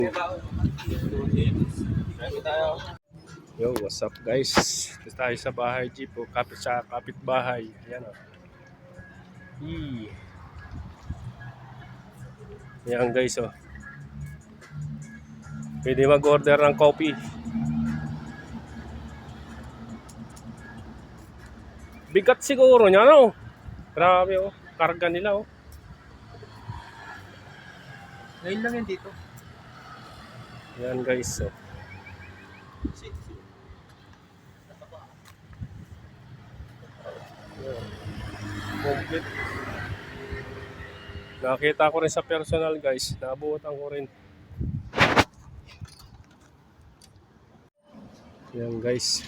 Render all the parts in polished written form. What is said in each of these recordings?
Yo, what's up guys? Dito tayo sa bahay jeep o sa kapitbahay. Ayan o. Ayan guys o. Pwede mag-order ng coffee. Bigat siguro niya no? Grabe o. Karga nila o. Ngayon lang yan dito. Ayan guys o. Complete. Nakita ko rin sa personal guys. Naabutan ko rin. Ayan guys.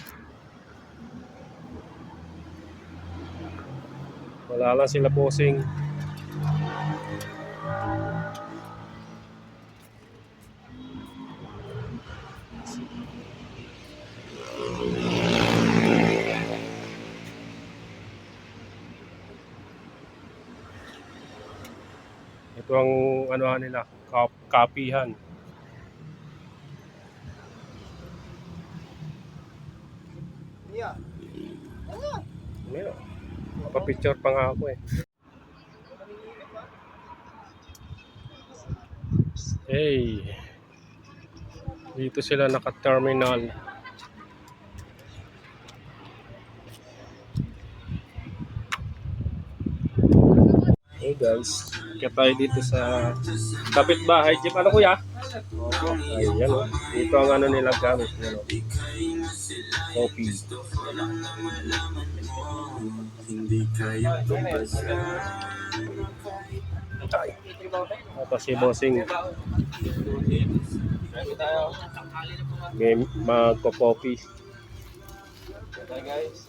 Wala lang sila bossing. Ito ang ano nila, kapihan. Yeah. Ano? Papicture pa nga ako eh. Hey. Dito sila naka-terminal. Hey guys, kaya tayo dito sa kapitbahay jeep. Ano kuya? Ayan o. Dito ang ano nila gamit. Yan, o. Coffee. Tapos si bossing may magpo-coffee. Okay guys.